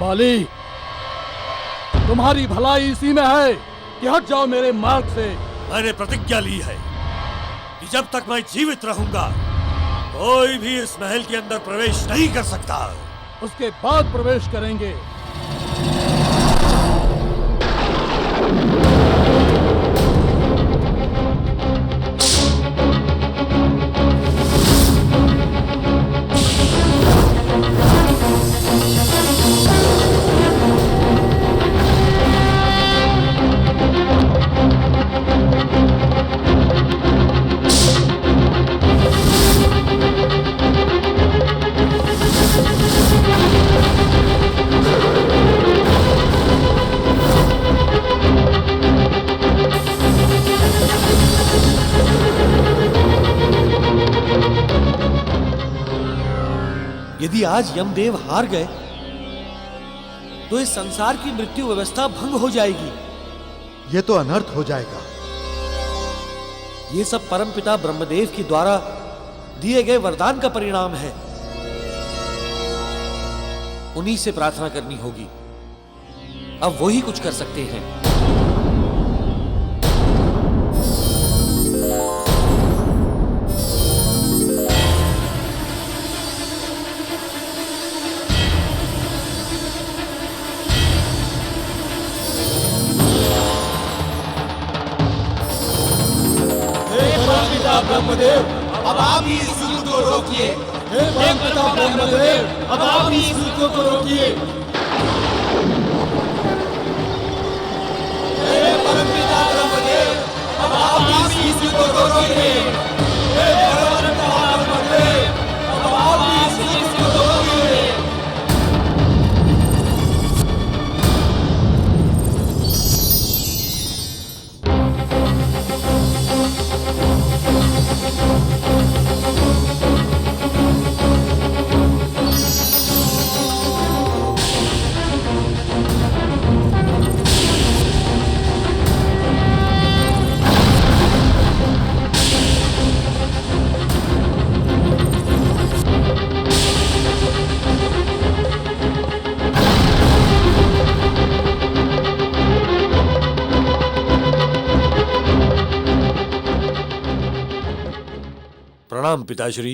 बाली, तुम्हारी भलाई इसी में है कि हट जाओ मेरे मार्ग से। मैंने प्रतिज्ञा ली है कि जब तक मैं जीवित रहूंगा कोई भी इस महल के अंदर प्रवेश नहीं कर सकता। उसके बाद प्रवेश करेंगे। यदि आज यमदेव हार गए तो इस संसार की मृत्यु व्यवस्था भंग हो जाएगी। ये तो अनर्थ हो जाएगा। ये सब परमपिता ब्रह्मदेव के द्वारा दिए गए वरदान का परिणाम है। उन्हीं से प्रार्थना करनी होगी। अब वो ही कुछ कर सकते हैं। ब्रह्मदेव, अब आप ही इस युद्ध को रोकिए। हे परमपिता ब्रह्मदेव, अब आप ही इस युद्ध को रोकिए। हे परमपिता ब्रह्मदेव, अब आप ही इस युद्ध को रोकिए। हे परमपिता ब्रह्मदेव, अब आप ही इस युद्ध को रोकिए। प्रणाम पिताश्री।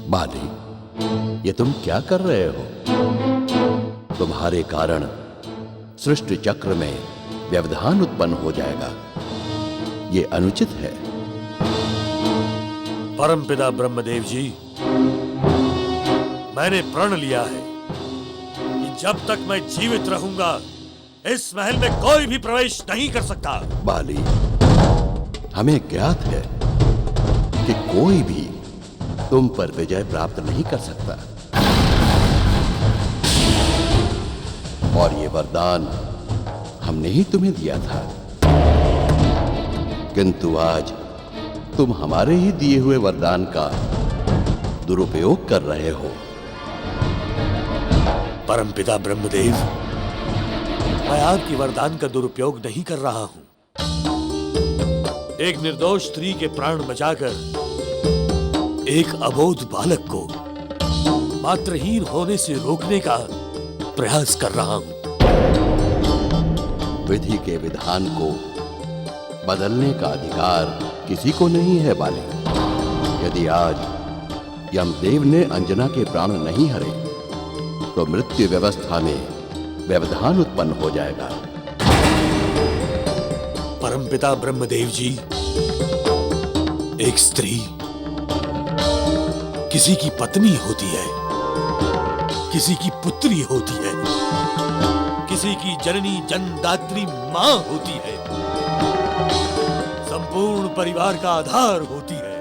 बाली, ये तुम क्या कर रहे हो? तुम्हारे कारण सृष्टि चक्र में व्यवधान उत्पन्न हो जाएगा। ये अनुचित है। परमपिता ब्रह्मदेव जी, मैंने प्रण लिया है कि जब तक मैं जीवित रहूंगा इस महल में कोई भी प्रवेश नहीं कर सकता। बाली, हमें ज्ञात है कि कोई भी तुम पर विजय प्राप्त नहीं कर सकता। और ये वरदान हमने ही तुम्हें दिया था। किंतु आज तुम हमारे ही दिए हुए वरदान का दुरुपयोग कर रहे हो। परमपिता ब्रह्मदेव, मैं आपकी वरदान का दुरुपयोग नहीं कर रहा हूं। एक निर्दोष स्त्री के प्राण बचाकर एक अबोध बालक को मात्रहीन होने से रोकने का प्रयास कर रहा हूं। विधि के विधान को बदलने का अधिकार किसी को नहीं है बाली। यदि आज यमदेव ने अंजना के प्राण नहीं हरे तो मृत्यु व्यवस्था में व्यवधान उत्पन्न हो जाएगा। परमपिता ब्रह्मदेव जी, एक स्त्री किसी की पत्नी होती है, किसी की पुत्री होती है, किसी की जननी जन्मदात्री मां होती है, संपूर्ण परिवार का आधार होती है।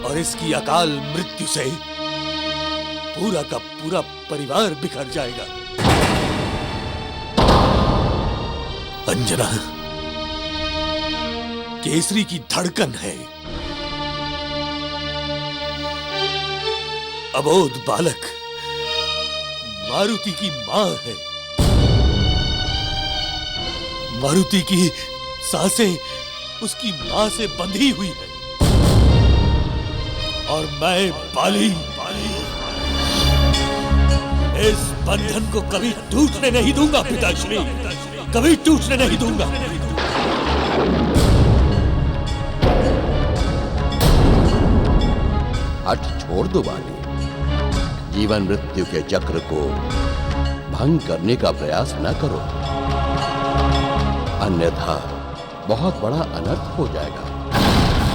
और इसकी अकाल मृत्यु से पूरा का पूरा परिवार बिखर जाएगा। अंजना केसरी की धड़कन है। अबोध बालक मारुति की मां है। मारुति की सांसें उसकी मां से बंधी हुई है और मैं बाली इस बंधन को कभी टूटने नहीं दूंगा पिताश्री, कभी टूटने नहीं दूंगा। हठ छोड़ दो बाली, जीवन मृत्यु के चक्र को भंग करने का प्रयास न करो, अन्यथा बहुत बड़ा अनर्थ हो जाएगा।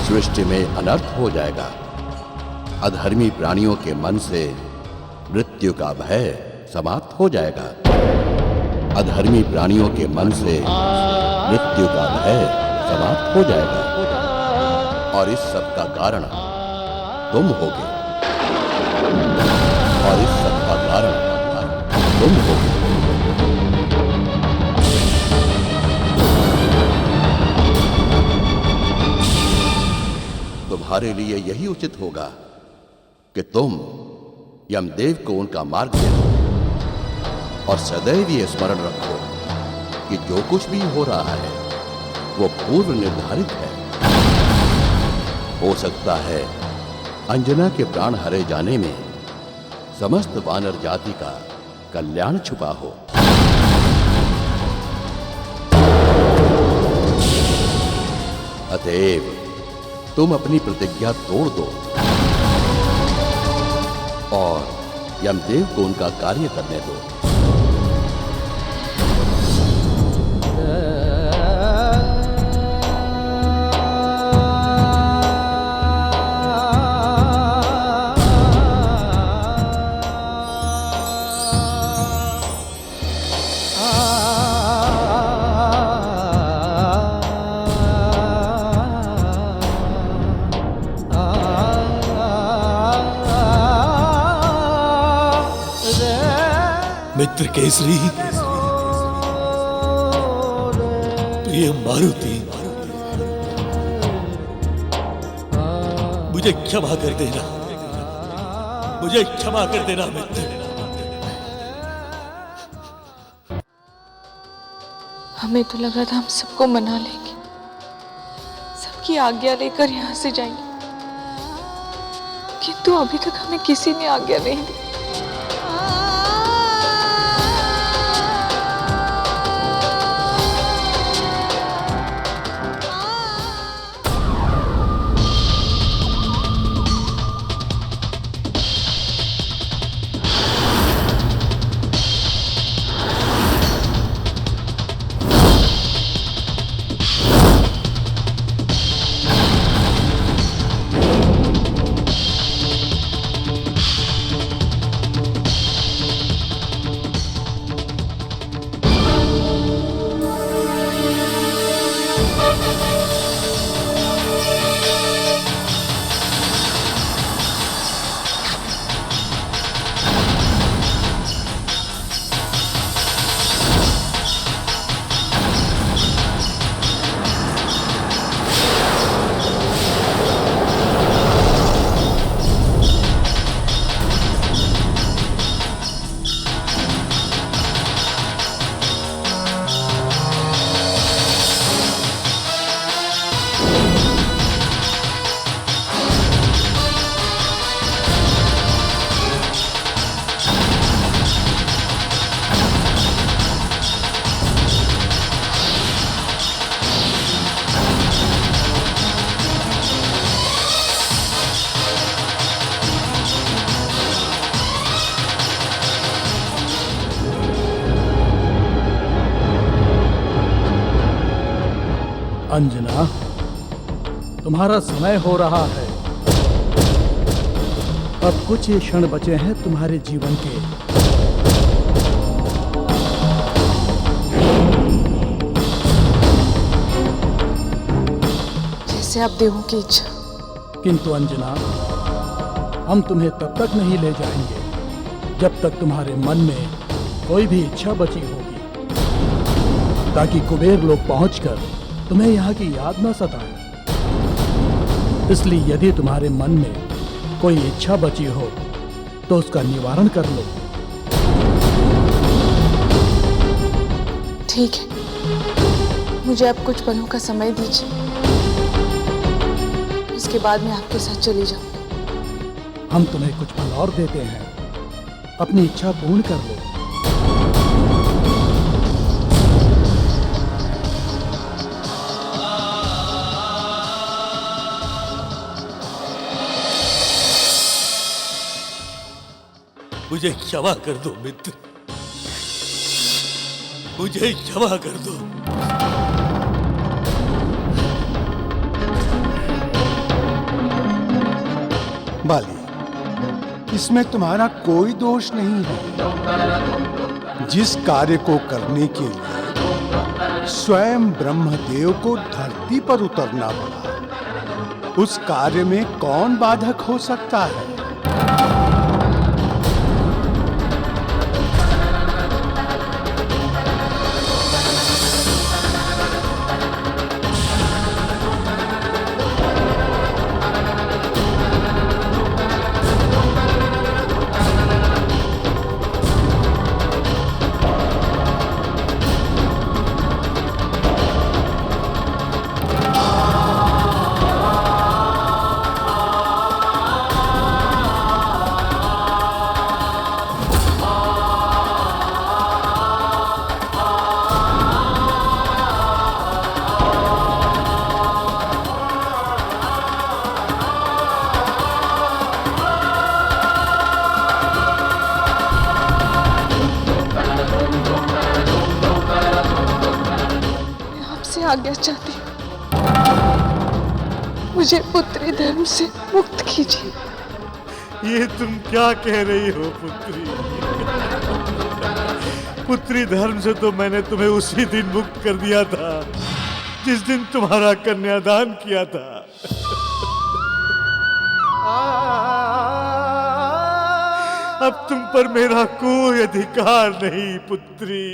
सृष्टि में अनर्थ हो जाएगा। अधर्मी प्राणियों के मन से मृत्यु का भय समाप्त हो जाएगा। अधर्मी प्राणियों के मन से मृत्यु का भय समाप्त हो जाएगा और इस सब का कारण तुम होगे, और इस सब का कारण तुम होगे। तुम्हारे लिए यही उचित होगा कि तुम यमदेव को उनका मार्ग दे दो और सदैव ये स्मरण रखो कि जो कुछ भी हो रहा है वो पूर्व निर्धारित है। हो सकता है अंजना के प्राण हरे जाने में समस्त वानर जाति का कल्याण छुपा हो। अतएव तुम अपनी प्रतिज्ञा तोड़ दो और यमदेव को उनका कार्य करने दो। मित्र केसरी, प्रिय मारुति, मुझे क्षमा कर देना, मुझे क्षमा कर देना मित्र। हमें तो लगा था हम सबको मना लेंगे, सबकी आज्ञा लेकर यहाँ से जाएंगे, किंतु अभी तक हमें किसी ने आज्ञा नहीं दी। अंजना, तुम्हारा समय हो रहा है। अब कुछ ही क्षण बचे हैं तुम्हारे जीवन के। जैसे आप देवों की इच्छा। किंतु अंजना, हम तुम्हें तब तक नहीं ले जाएंगे जब तक तुम्हारे मन में कोई भी इच्छा बची होगी, ताकि कुबेर लोग पहुंचकर तुम्हें यहाँ की याद न सताए। इसलिए यदि तुम्हारे मन में कोई इच्छा बची हो तो उसका निवारण कर लो। ठीक है, मुझे अब कुछ पलों का समय दीजिए। उसके बाद मैं आपके साथ चली जाऊं। हम तुम्हें कुछ पल और देते हैं, अपनी इच्छा पूर्ण कर लो। मुझे क्षमा कर दो मित्र, मुझे क्षमा कर दो। बाली, इसमें तुम्हारा कोई दोष नहीं है। जिस कार्य को करने के लिए स्वयं ब्रह्मदेव को धरती पर उतरना पड़ा, उस कार्य में कौन बाधक हो सकता है? आज्ञा चाहती हूँ, मुझे पुत्री धर्म से मुक्त कीजिए। ये तुम क्या कह रही हो पुत्री? पुत्री धर्म से तो मैंने तुम्हें उसी दिन मुक्त कर दिया था जिस दिन तुम्हारा कन्यादान किया था। अब तुम पर मेरा कोई अधिकार नहीं पुत्री।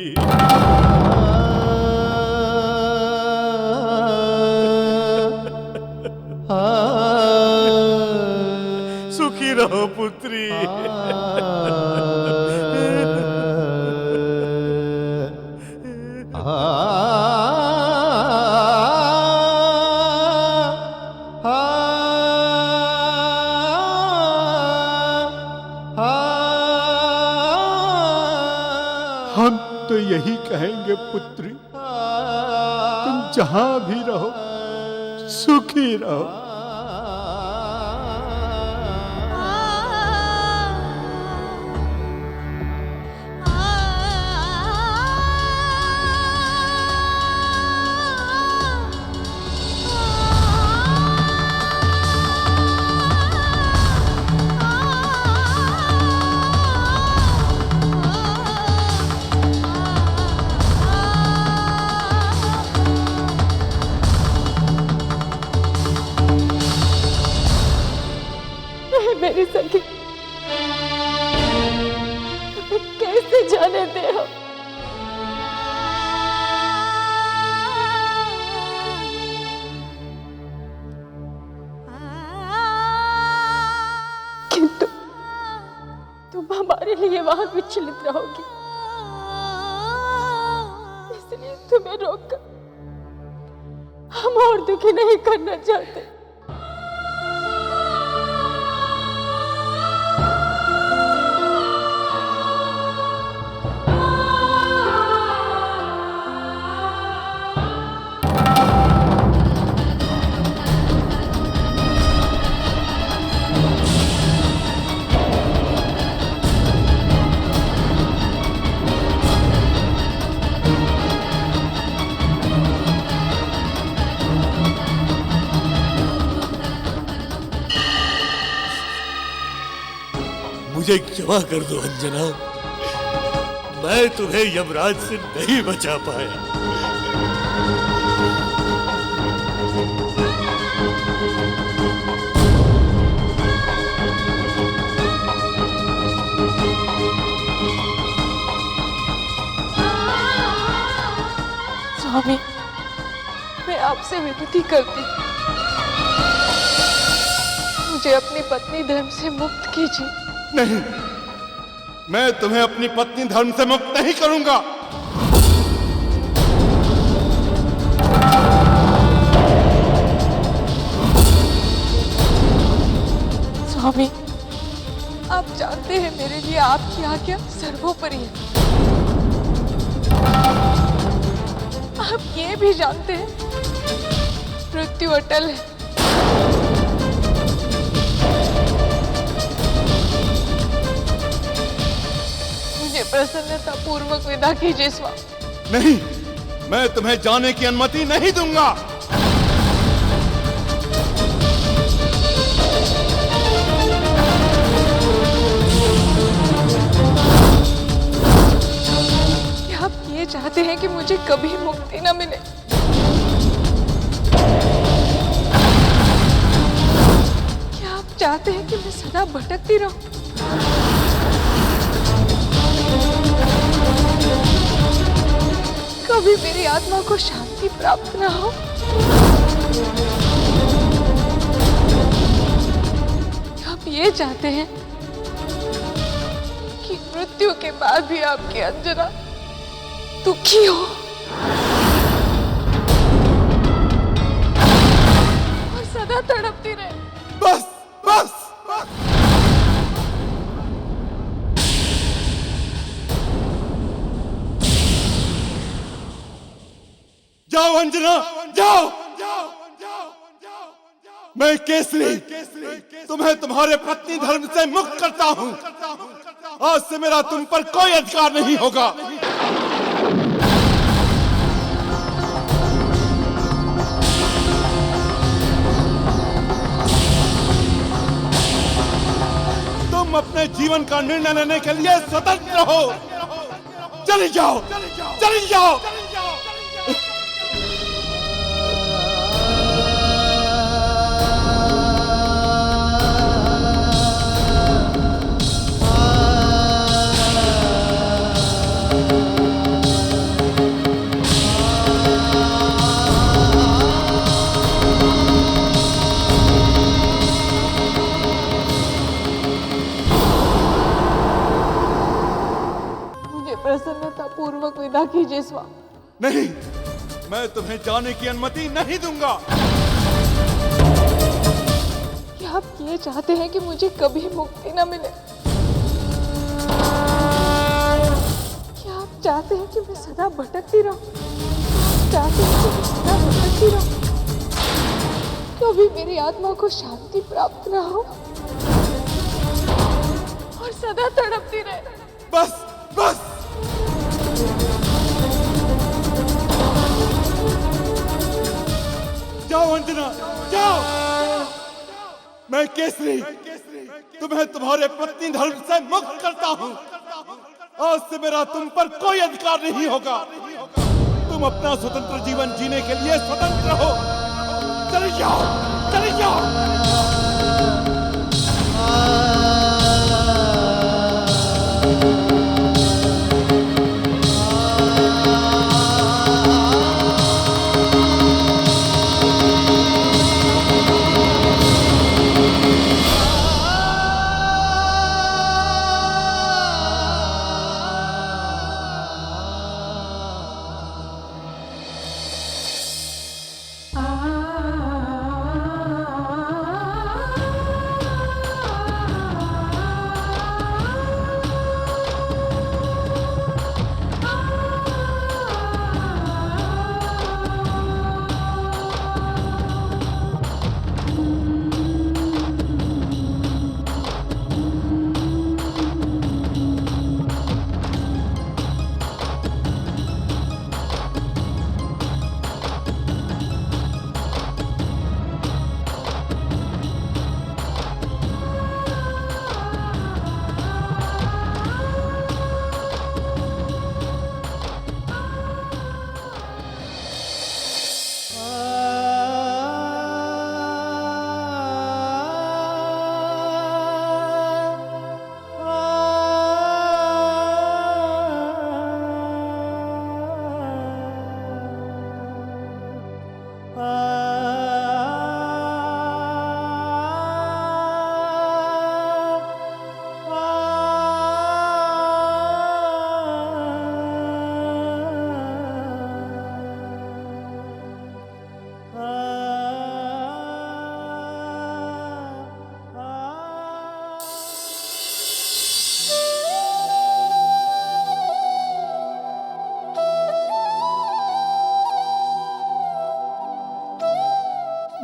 सुखी रहो पुत्री। हम तो यही कहेंगे पुत्री, तुम जहां भी रहो सुखी रहो। मेरी सखी, तुम्हें कैसे जाने दे हम? किंतु तुम हमारे लिए वहां विचलित रहोगी, इसलिए तुम्हें रोककर हम और दुखी नहीं करना चाहते। मुझे क्षमा कर दो अंजना, मैं तुम्हें यमराज से नहीं बचा पाया। स्वामी, मैं आपसे विनती करती हूँ, मुझे अपनी पत्नी धर्म से मुक्त कीजिए। नहीं, मैं तुम्हें अपनी पत्नी धर्म से मुक्त नहीं करूंगा। स्वामी, आप जानते हैं मेरे लिए आपकी आज्ञा सर्वोपरि है। आप ये भी जानते हैं मृत्यु अटल है। मुझे प्रसन्नता पूर्वक विदा कीजिए स्वामी। नहीं, मैं तुम्हें जाने की अनुमति नहीं दूंगा। क्या आप ये चाहते हैं कि मुझे कभी मुक्ति न मिले? क्या आप चाहते हैं कि मैं सदा भटकती रहूं? कभी मेरी आत्मा को शांति प्राप्त न हो? क्या आप ये चाहते हैं कि मृत्यु के बाद भी आपकी अंजना दुखी हो और सदा तड़पती रहे? बस बस बस। जाओ अंजना, जाओ। मैं केसरी तुम्हें तुम्हारे पत्नी धर्म से मुक्त करता हूं। आज से मेरा तुम पर कोई अधिकार नहीं होगा। तुम अपने जीवन का निर्णय लेने के लिए स्वतंत्र हो। चली जाओ, चली जाओ। प्रसन्नता पूर्वक विदा कीजिए स्वामी। नहीं, मैं तुम्हें जाने की अनुमति नहीं दूंगा। क्या आप ये चाहते हैं कि मुझे कभी मुक्ति न मिले? क्या आप चाहते हैं कि मैं सदा भटकती रहूं? चाहते हैं कि मैं सदा भटकती रहूं? कभी मेरी आत्मा को शांति प्राप्त न हो और सदा तड़पती रहे? बस बस। जाओ अंजना, जाओ। मैं केसरी तुम्हें तुम्हारे पत्नी धर्म से मुक्त करता हूं। आज से मेरा तुम पर कोई अधिकार नहीं होगा। तुम अपना स्वतंत्र जीवन जीने के लिए स्वतंत्र हो। चले जाओ, चले जाओ।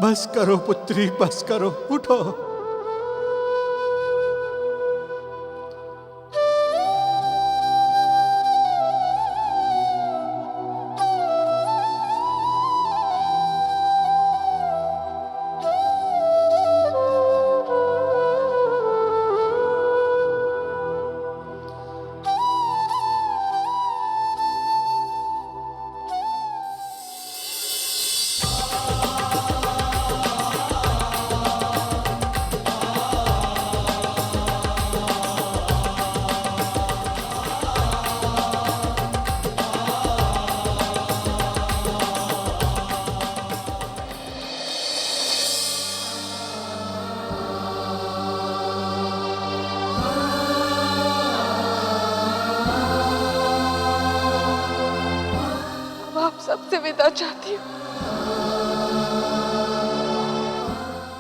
बस करो पुत्री, बस करो, उठो। सबसे विदा चाहती हूँ।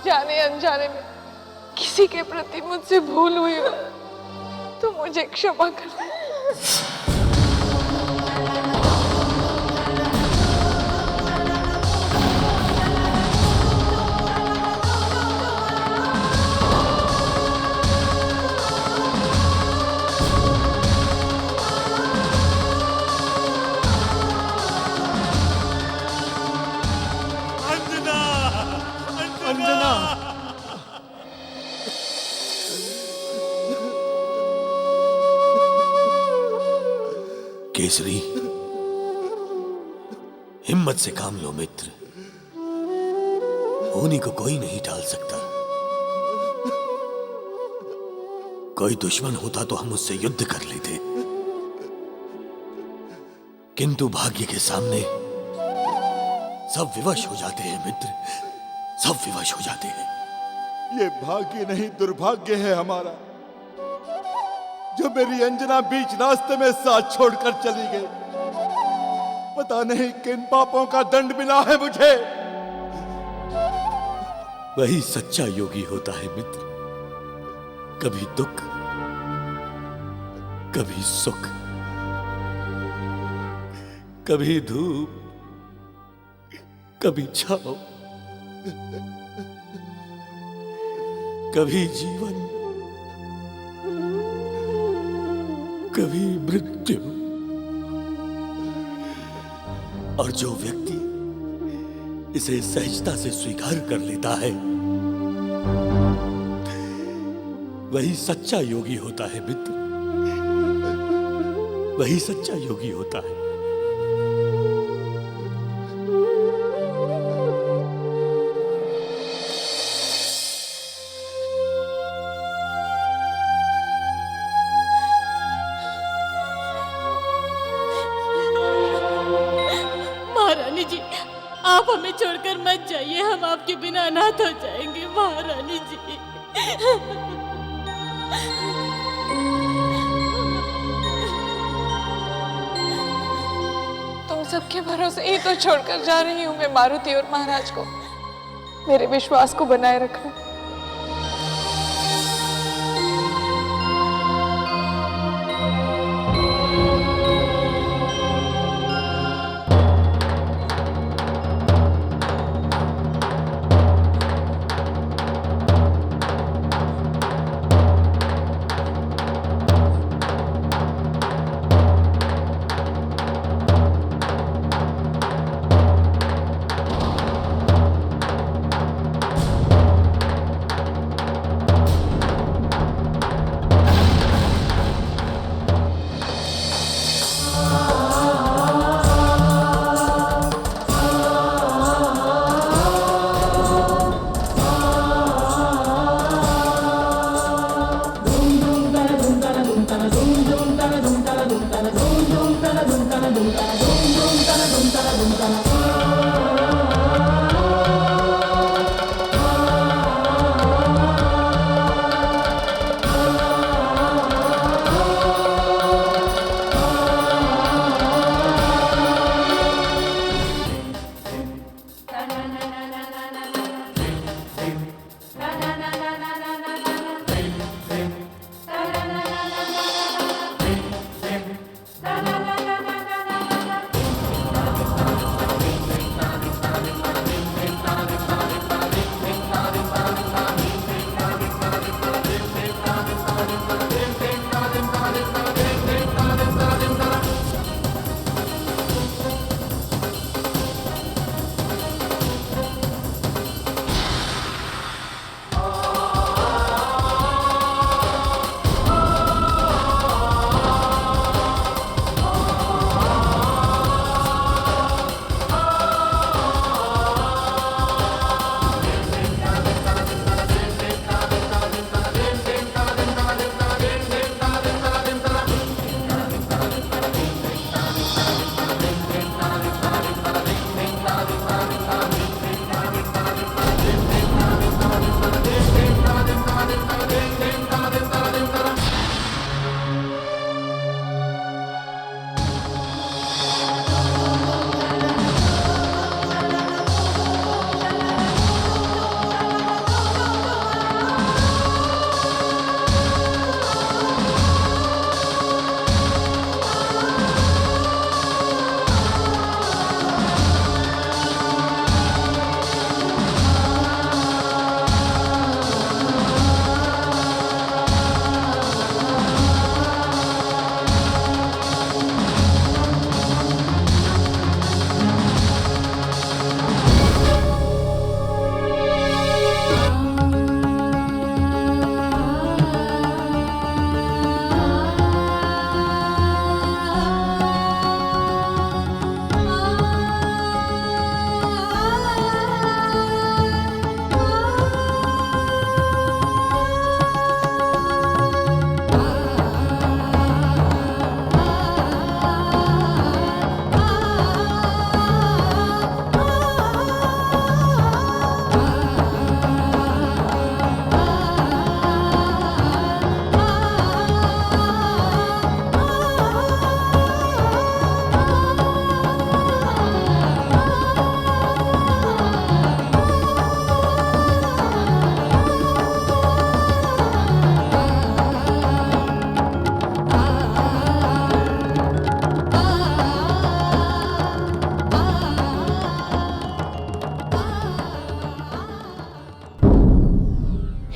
जाने अनजाने में किसी के प्रति मुझसे भूल हुई हो तो मुझे क्षमा कर दे। केसरी, हिम्मत से काम लो मित्र। होनी को कोई नहीं टाल सकता। कोई दुश्मन होता तो हम उससे युद्ध कर लेते, किंतु भाग्य के सामने सब विवश हो जाते हैं मित्र, सब विवश हो जाते हैं। ये भाग्य नहीं दुर्भाग्य है हमारा, जो मेरी अंजना बीच रास्ते में साथ छोड़कर चली गई। पता नहीं किन पापों का दंड मिला है मुझे। वही सच्चा योगी होता है मित्र। कभी दुख, कभी सुख, कभी धूप, कभी छाव, कभी जीवन, कभी मृत्यु। और जो व्यक्ति इसे सहजता से स्वीकार कर लेता है वही सच्चा योगी होता है मित्र, वही सच्चा योगी होता है। आप हमें छोड़कर मत जाइए, हम आपके बिना अनाथ हो जाएंगे महारानी जी। तुम सबके भरोसे ही तो छोड़कर जा रही हूँ मैं मारुति और महाराज को। मेरे विश्वास को बनाए रखना।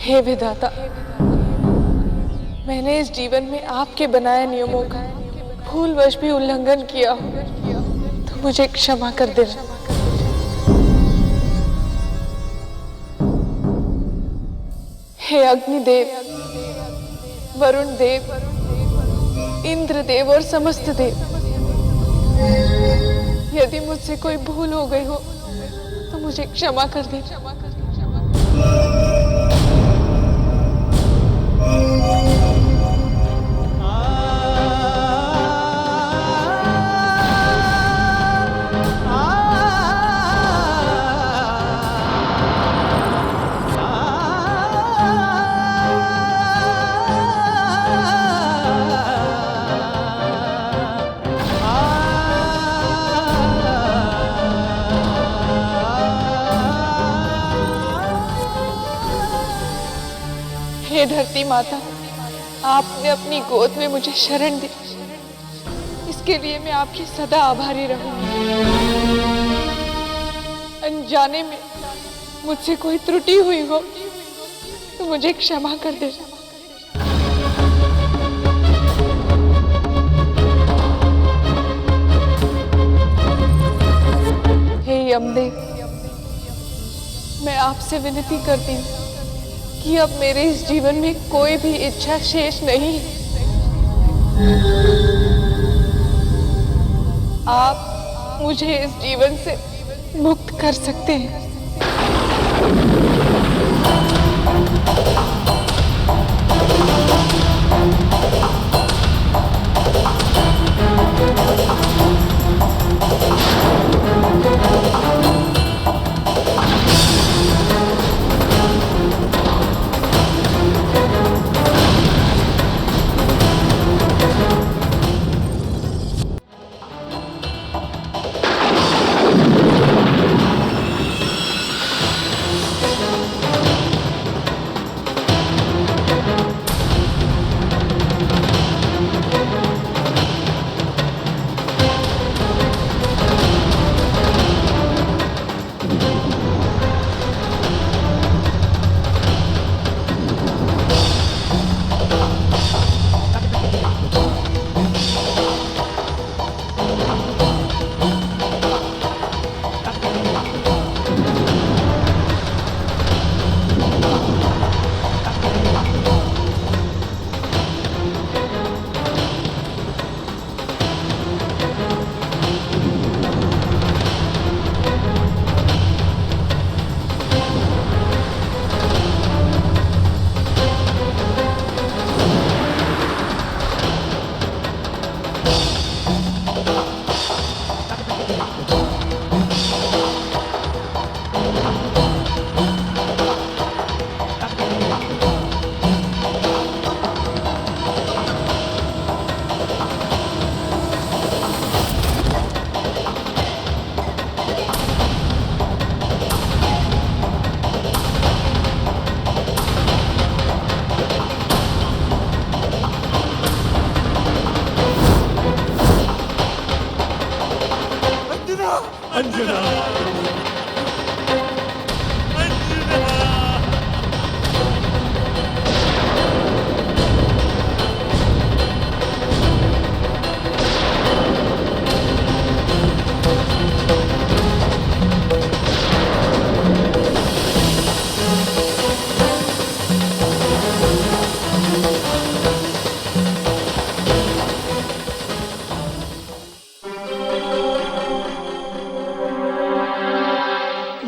हे विधाता, मैंने इस जीवन में आपके बनाए नियमों का भूलवश भी उल्लंघन किया हो तो मुझे क्षमा कर देना। हे अग्निदेव, वरुण देव, इंद्रदेव और समस्त देव, यदि मुझसे कोई भूल हो गई हो तो मुझे क्षमा कर देना। हे धरती माता, आपने अपनी गोद में मुझे शरण दी, इसके लिए मैं आपकी सदा आभारी रहूंगी। अनजाने में मुझसे कोई त्रुटि हुई हो तो मुझे क्षमा कर देना। हे यमदेव, मैं आपसे विनती करती हूँ कि अब मेरे इस जीवन में कोई भी इच्छा शेष नहीं है। आप मुझे इस जीवन से मुक्त कर सकते हैं।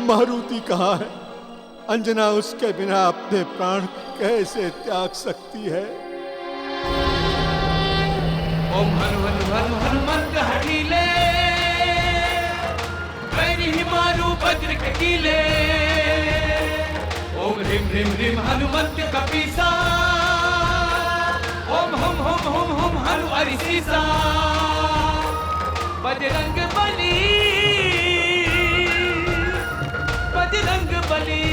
मारुति कहाँ है? अंजना उसके बिना अपने प्राण कैसे त्याग सकती है? ओम हनु हनु हनु हनुमंत हठीले, वैरी हिमारू वज्र कटीले। ओम ह्रीम ह्रीम ह्रीम हनुमंत कपीसा, ओम हम हम हम हम हनु अरिसीसा। बजरंग बली, बजरंग बली।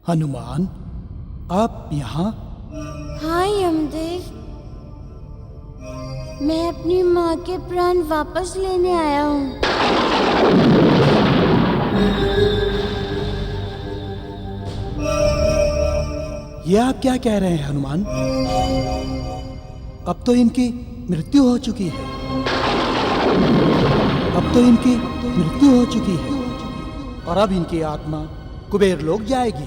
हनुमान, आप यहाँ? हाँ यमदेव, मैं अपनी माँ के प्राण वापस लेने आया हूँ। ये आप क्या कह रहे हैं हनुमान? अब तो इनकी मृत्यु हो चुकी है। अब तो इनकी मृत्यु हो चुकी है और अब इनकी आत्मा कुबेर लोक जाएगी।